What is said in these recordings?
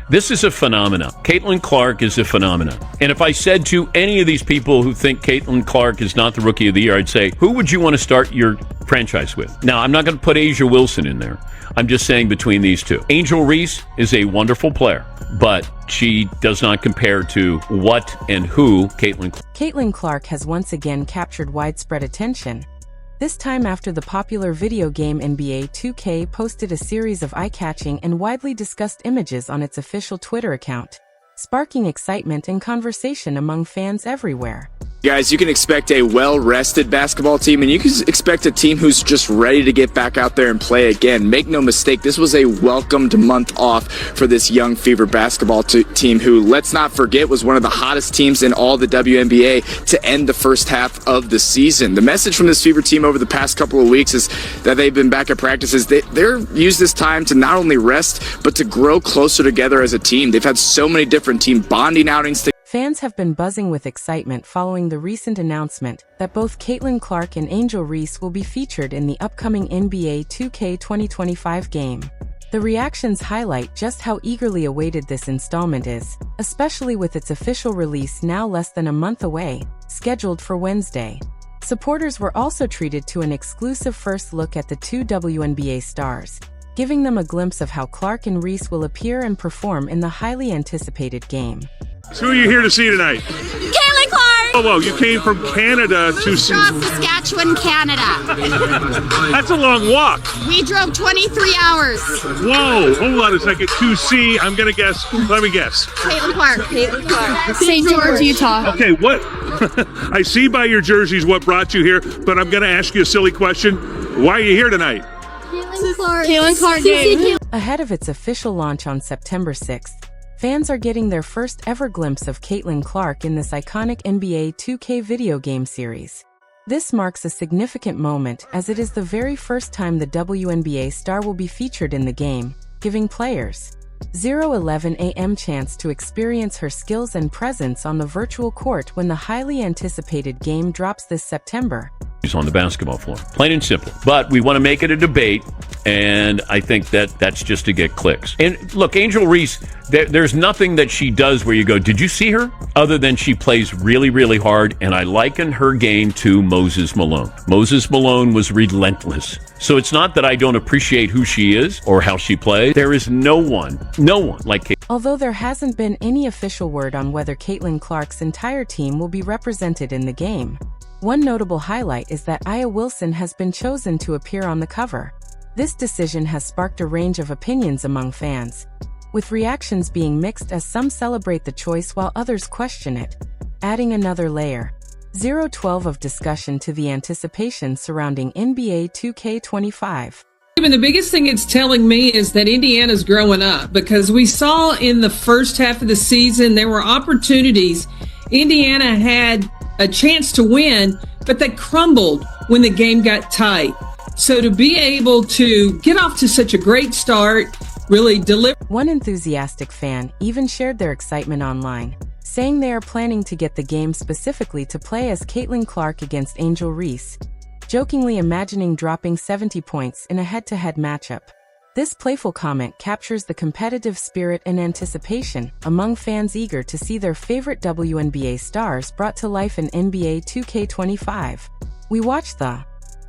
This is a phenomenon. Caitlin Clark is a phenomenon. And if I said to any of these people who think Caitlin Clark is not the Rookie of the Year, I'd say, who would you want to start your franchise with? Now, I'm not going to put Asia Wilson in there. I'm just saying between these two. Angel Reese is a wonderful player, but she does not compare to what and who Caitlin Clark has once again captured widespread attention. This time after the popular video game NBA 2K posted a series of eye-catching and widely discussed images on its official Twitter account, sparking excitement and conversation among fans everywhere. Guys, you can expect a well-rested basketball team, and you can expect a team who's just ready to get back out there and play again. Make no mistake, this was a welcomed month off for this young Fever basketball team who, let's not forget, was one of the hottest teams in all the WNBA to end the first half of the season. The message from this Fever team over the past couple of weeks is that they've been back at practices. They're used this time to not only rest, but to grow closer together as a team. They've had so many different team bonding outings. Fans have been buzzing with excitement following the recent announcement that both Caitlin Clark and Angel Reese will be featured in the upcoming NBA 2K 2025 game. The reactions highlight just how eagerly awaited this installment is, especially with its official release now less than a month away, scheduled for Wednesday. Supporters were also treated to an exclusive first look at the two WNBA stars, giving them a glimpse of how Clark and Reese will appear and perform in the highly anticipated game. So who are you here to see tonight? Caitlin Clark! Oh, you came from Canada to see... From Saskatchewan, Canada. That's a long walk. We drove 23 hours. Whoa, hold on a second. To see, I'm going to guess, let me guess. Caitlin Clark. Caitlin Clark. St. George, Utah. Okay, what? I see by your jerseys what brought you here, but I'm going to ask you a silly question. Why are you here tonight? Caitlin Clark. Caitlin Clark game. Ahead of its official launch on September 6th, fans are getting their first ever glimpse of Caitlin Clark in this iconic NBA 2K video game series. This marks a significant moment as it is the very first time the WNBA star will be featured in the game, giving players 0:11 a.m. chance to experience her skills and presence on the virtual court when the highly anticipated game drops this September. on the basketball floor. Plain and simple. But we want to make it a debate, and I think that's just to get clicks. And look, Angel Reese, there's nothing that she does where you go, did you see her? Other than she plays really, really hard, and I liken her game to Moses Malone. Moses Malone was relentless. So it's not that I don't appreciate who she is or how she plays. There is no one like Caitlin. Although there hasn't been any official word on whether Caitlin Clark's entire team will be represented in the game, one notable highlight is that Aya Wilson has been chosen to appear on the cover. This decision has sparked a range of opinions among fans, with reactions being mixed as some celebrate the choice while others question it, adding another layer 012 of discussion to the anticipation surrounding NBA 2K25. Even the biggest thing it's telling me is that Indiana's growing up, because we saw in the first half of the season there were opportunities. Indiana had a chance to win, but they crumbled when the game got tight. So to be able to get off to such a great start, really deliver. One enthusiastic fan even shared their excitement online, saying they are planning to get the game specifically to play as Caitlin Clark against Angel Reese, jokingly imagining dropping 70 points in a head-to-head matchup. This playful comment captures the competitive spirit and anticipation among fans eager to see their favorite WNBA stars brought to life in NBA 2K25. We watch the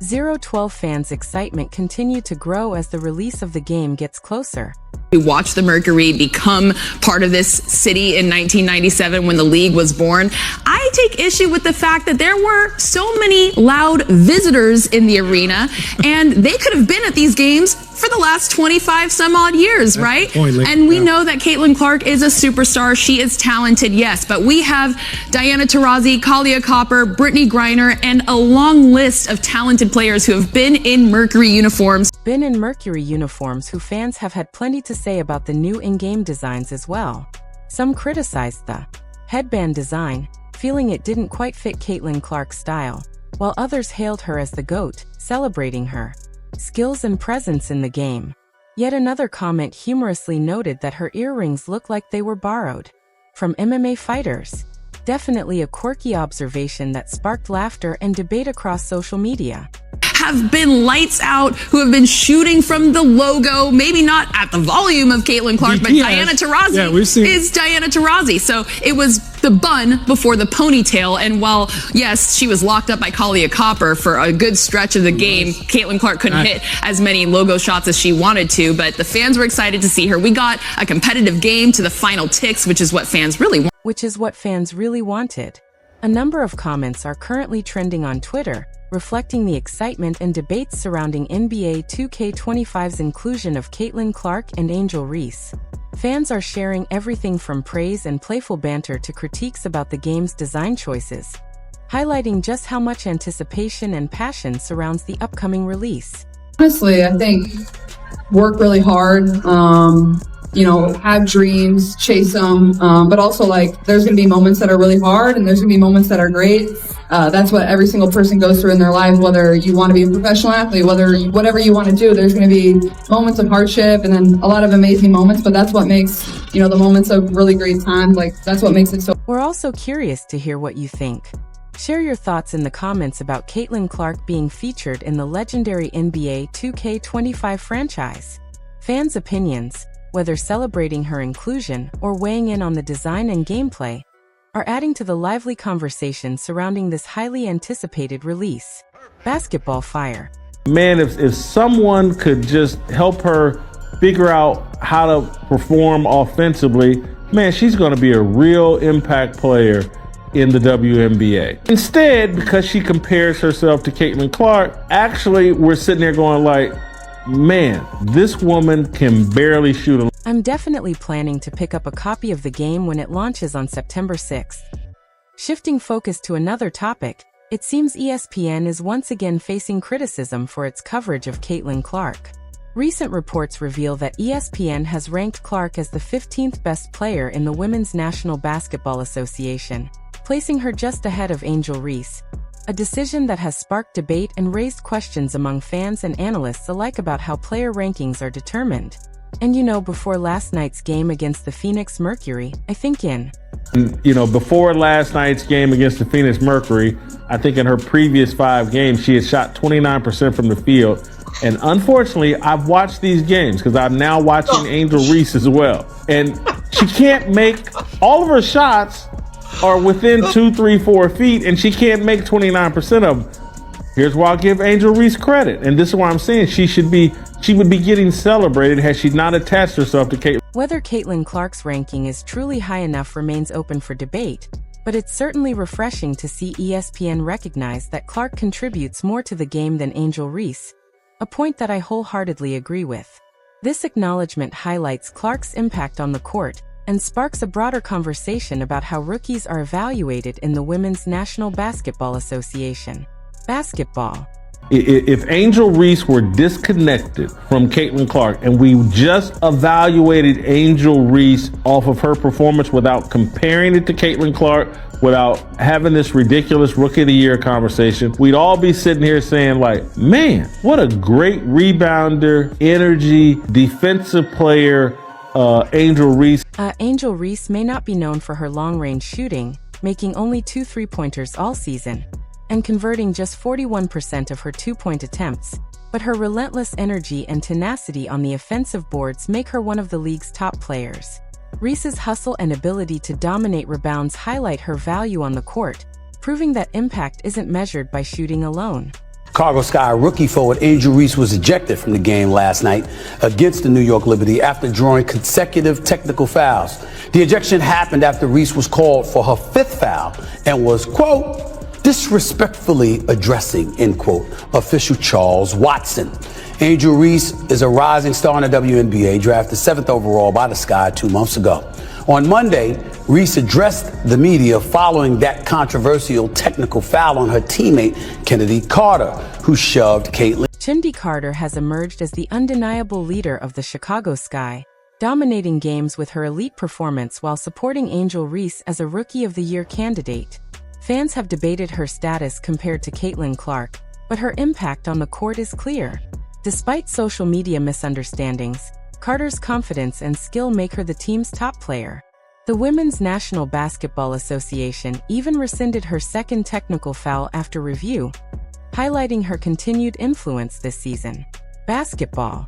012 fans' excitement continue to grow as the release of the game gets closer. We watched the Mercury become part of this city in 1997 when the league was born. I take issue with the fact that there were so many loud visitors in the arena, and they could have been at these games for the last 25 some odd years, right? And we know that Caitlin Clark is a superstar. She is talented, yes, but we have Diana Taurasi, Kalia Copper, Brittany Griner, and a long list of talented players who have been in Mercury uniforms. Who fans have had plenty to say about the new in-game designs as well. Some criticized the headband design, feeling it didn't quite fit Caitlin Clark's style, while others hailed her as the GOAT, celebrating her skills and presence in the game. Yet another comment humorously noted that her earrings look like they were borrowed from MMA fighters. Definitely a quirky observation that sparked laughter and debate across social media. have been lights out, who have been shooting from the logo, maybe not at the volume of Caitlin Clark, but Diana Taurasi is Diana Taurasi. So it was the bun before the ponytail. And while, yes, she was locked up by Kalia Copper for a good stretch of the game, Caitlin Clark couldn't hit as many logo shots as she wanted to, but the fans were excited to see her. We got a competitive game to the final ticks, which is what fans really want. Which is what fans really wanted. A number of comments are currently trending on Twitter, reflecting the excitement and debates surrounding NBA 2K25's inclusion of Caitlin Clark and Angel Reese. Fans are sharing everything from praise and playful banter to critiques about the game's design choices, highlighting just how much anticipation and passion surrounds the upcoming release. Honestly, I think work really hard, have dreams, chase them, but also like there's going to be moments that are really hard and there's going to be moments that are great. That's what every single person goes through in their life, whether you want to be a professional athlete, whatever you want to do, there's going to be moments of hardship and then a lot of amazing moments, but that's what makes, the moments of really great times, like that's what makes it so. We're also curious to hear what you think. Share your thoughts in the comments about Caitlin Clark being featured in the legendary NBA 2K25 franchise. Fans' opinions, whether celebrating her inclusion or weighing in on the design and gameplay, are adding to the lively conversation surrounding this highly anticipated release. Basketball Fire. Man, if someone could just help her figure out how to perform offensively, man, she's going to be a real impact player in the WNBA. Instead, because she compares herself to Caitlin Clark, actually, we're sitting there going like, man, this woman can barely shoot a. I'm definitely planning to pick up a copy of the game when it launches on September 6th. Shifting focus to another topic, it seems ESPN is once again facing criticism for its coverage of Caitlin Clark. Recent reports reveal that ESPN has ranked Clark as the 15th best player in the Women's National Basketball Association, placing her just ahead of Angel Reese, a decision that has sparked debate and raised questions among fans and analysts alike about how player rankings are determined. And before last night's game against the Phoenix Mercury, before last night's game against the Phoenix Mercury, I think in her previous 5 games, she had shot 29% from the field. And unfortunately, I've watched these games because I'm now watching Angel Reese as well. And she can't make all of her shots are within 2, 3, 4 feet, and she can't make 29% of them. Here's where I'll give Angel Reese credit. And this is why I'm saying she would be getting celebrated had she not attached herself to Caitlin. Whether Caitlin Clark's ranking is truly high enough remains open for debate, but it's certainly refreshing to see ESPN recognize that Clark contributes more to the game than Angel Reese, a point that I wholeheartedly agree with. This acknowledgement highlights Clark's impact on the court and sparks a broader conversation about how rookies are evaluated in the Women's National Basketball Association. Basketball. If Angel Reese were disconnected from Caitlin Clark and we just evaluated Angel Reese off of her performance without comparing it to Caitlin Clark, without having this ridiculous Rookie of the Year conversation, we'd all be sitting here saying like, man, what a great rebounder, energy, defensive player, Angel Reese. Angel Reese may not be known for her long-range shooting, making only 2 3-pointers all season, and converting just 41% of her 2-point attempts, but her relentless energy and tenacity on the offensive boards make her one of the league's top players. Reese's hustle and ability to dominate rebounds highlight her value on the court, proving that impact isn't measured by shooting alone. Chicago Sky rookie forward Angel Reese was ejected from the game last night against the New York Liberty after drawing consecutive technical fouls. The ejection happened after Reese was called for her 5th foul and was, quote, disrespectfully addressing, end quote, official Charles Watson. Angel Reese is a rising star in the WNBA, drafted 7th overall by the Sky 2 months ago. On Monday, Reese addressed the media following that controversial technical foul on her teammate, Kennedy Carter, who shoved Caitlin. Chindi Carter has emerged as the undeniable leader of the Chicago Sky, dominating games with her elite performance while supporting Angel Reese as a Rookie of the Year candidate. Fans have debated her status compared to Caitlin Clark, but her impact on the court is clear. Despite social media misunderstandings, Carter's confidence and skill make her the team's top player. The Women's National Basketball Association even rescinded her 2nd technical foul after review, highlighting her continued influence this season. Basketball.